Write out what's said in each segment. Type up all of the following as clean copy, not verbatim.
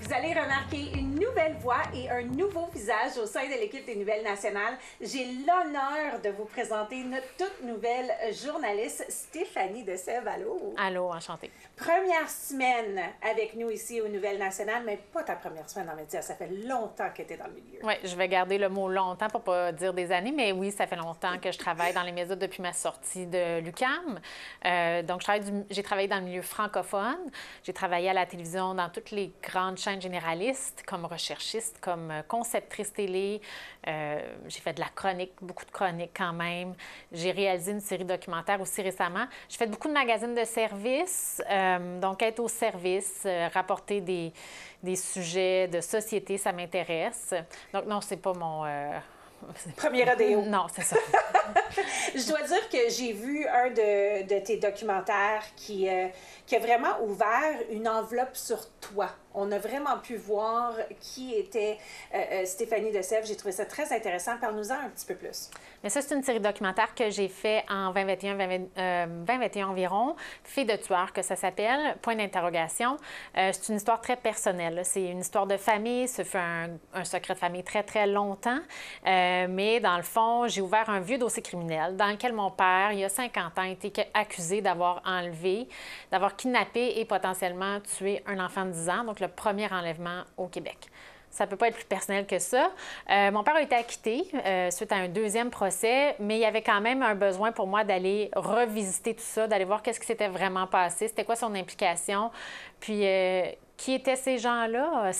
Vous allez remarquer une nouvelle voix et un nouveau visage au sein de l'équipe des Nouvelles Nationales. J'ai l'honneur de vous présenter notre toute nouvelle journaliste, Stéphanie Dessève. Allô? Allô, enchantée. Première semaine avec nous ici aux Nouvelles Nationales, mais pas ta première semaine en médias. Ça fait longtemps que tu es dans le milieu. Oui, je vais garder le mot longtemps pour pas dire des années, mais oui, ça fait longtemps que je travaille dans les médias depuis ma sortie de l'UQAM. Donc, j'ai travaillé dans le milieu francophone. J'ai travaillé à la télévision dans toutes les grandes chaînes généralistes, comme recherchiste, comme conceptrice télé. J'ai fait de la chronique, beaucoup de chroniques quand même. J'ai réalisé une série documentaire aussi récemment. J'ai fait beaucoup de magazines de services, donc être au service, rapporter des sujets de société, ça m'intéresse. Donc non, c'est pas mon... Premier rodéo. Non, c'est ça. Je dois dire que j'ai vu un de tes documentaires qui a vraiment ouvert une enveloppe sur toi. On a vraiment pu voir qui était Stéphanie Dessève. J'ai trouvé ça très intéressant. Parle-nous-en un petit peu plus. Mais ça, c'est une série documentaire que j'ai fait en 2021 environ. Fille de tueur, que ça s'appelle. Point d'interrogation. C'est une histoire très personnelle. C'est une histoire de famille. Ça fait un secret de famille très, très longtemps. Mais dans le fond, j'ai ouvert un vieux dossier criminel dans lequel mon père, il y a 50 ans, a été accusé d'avoir enlevé, d'avoir kidnappé et potentiellement tué un enfant de 10 ans. Donc, le premier enlèvement au Québec. Ça ne peut pas être plus personnel que ça. Mon père a été acquitté suite à un deuxième procès, mais il y avait quand même un besoin pour moi d'aller revisiter tout ça, d'aller voir qu'est-ce qui s'était vraiment passé, c'était quoi son implication, puis qui étaient ces gens-là.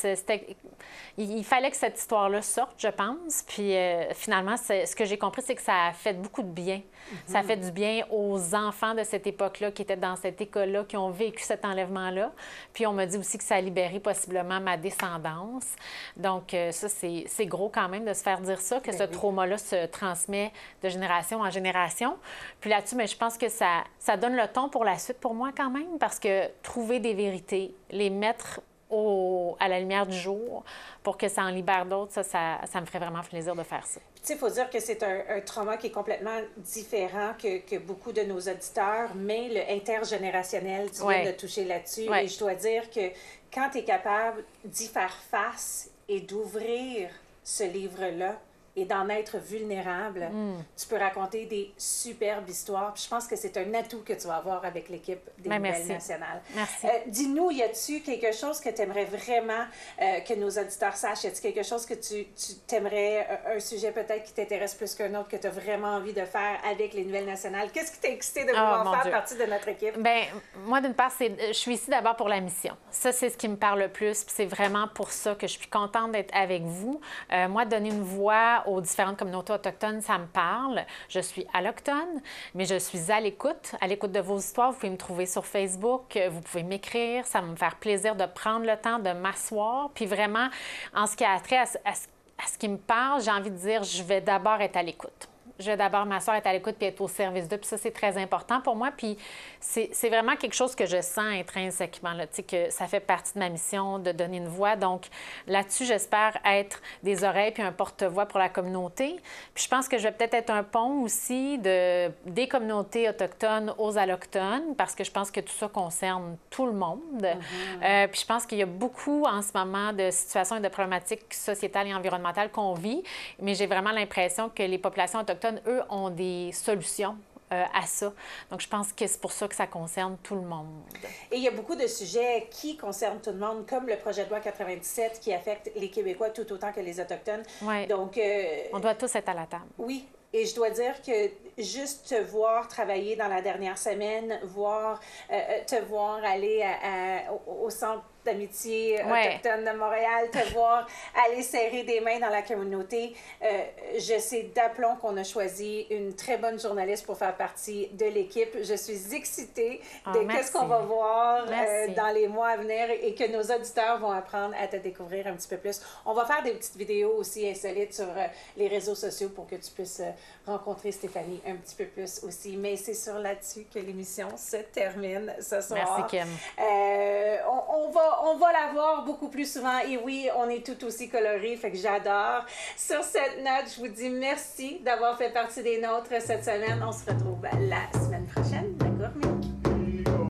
Il fallait que cette histoire-là sorte, je pense. Puis finalement, ce que j'ai compris, c'est que ça a fait beaucoup de bien. Ça a fait du bien aux enfants de cette époque-là qui étaient dans cette école-là, qui ont vécu cet enlèvement-là. Puis on m'a dit aussi que ça a libéré possiblement ma descendance. Donc ça, c'est gros quand même de se faire dire ça, que ce trauma-là se transmet de génération en génération. Puis là-dessus, mais je pense que ça donne le ton pour la suite pour moi quand même, parce que trouver des vérités, les mettre à la lumière du jour pour que ça en libère d'autres, ça me ferait vraiment plaisir de faire ça. Tu sais, il faut dire que c'est un trauma qui est complètement différent que beaucoup de nos auditeurs, mais le intergénérationnel, tu viens de toucher là-dessus. Et je dois dire que quand tu es capable d'y faire face et d'ouvrir ce livre-là, et d'en être vulnérable, tu peux raconter des superbes histoires. Puis je pense que c'est un atout que tu vas avoir avec l'équipe des Nouvelles Nationales. Merci. Dis-nous, y a-tu quelque chose que tu aimerais vraiment que nos auditeurs sachent? Y a-tu quelque chose que tu t'aimerais, un sujet peut-être qui t'intéresse plus qu'un autre, que tu as vraiment envie de faire avec les Nouvelles Nationales? Qu'est-ce qui t'a excité de vouloir faire partie de notre équipe? Bien, moi, d'une part, je suis ici d'abord pour la mission. Ça, c'est ce qui me parle le plus. Puis c'est vraiment pour ça que je suis contente d'être avec vous. Moi, donner une voix aux différentes communautés autochtones, ça me parle. Je suis allochtone, mais je suis à l'écoute de vos histoires. Vous pouvez me trouver sur Facebook, vous pouvez m'écrire. Ça va me faire plaisir de prendre le temps de m'asseoir. Puis vraiment, en ce qui a trait à ce qui me parle, j'ai envie de dire, je vais d'abord être à l'écoute. Je vais d'abord m'asseoir, être à l'écoute puis être au service d'eux. Puis ça, c'est très important pour moi. Puis c'est vraiment quelque chose que je sens intrinsèquement, là, tu sais, que ça fait partie de ma mission de donner une voix. Donc là-dessus, j'espère être des oreilles puis un porte-voix pour la communauté. Puis je pense que je vais peut-être être un pont aussi des communautés autochtones aux allochtones, parce que je pense que tout ça concerne tout le monde. Puis je pense qu'il y a beaucoup en ce moment de situations et de problématiques sociétales et environnementales qu'on vit, mais j'ai vraiment l'impression que les populations autochtones, eux, ont des solutions à ça. Donc, je pense que c'est pour ça que ça concerne tout le monde. Et il y a beaucoup de sujets qui concernent tout le monde, comme le projet de loi 97 qui affecte les Québécois tout autant que les Autochtones. Oui. Donc, on doit tous être à la table. Oui. Et je dois dire que juste te voir travailler dans la dernière semaine, te voir aller au centre d'amitié autochtone de Montréal, te voir aller serrer des mains dans la communauté. Je sais d'aplomb qu'on a choisi une très bonne journaliste pour faire partie de l'équipe. Je suis excitée de qu'est-ce qu'on va voir dans les mois à venir et que nos auditeurs vont apprendre à te découvrir un petit peu plus. On va faire des petites vidéos aussi insolites sur les réseaux sociaux pour que tu puisses rencontrer Stéphanie un petit peu plus aussi. Mais c'est sur là-dessus que l'émission se termine ce soir. Merci, Kim. On va la voir beaucoup plus souvent. Et oui, on est tout aussi colorés, fait que j'adore. Sur cette note, je vous dis merci d'avoir fait partie des nôtres cette semaine. On se retrouve la semaine prochaine.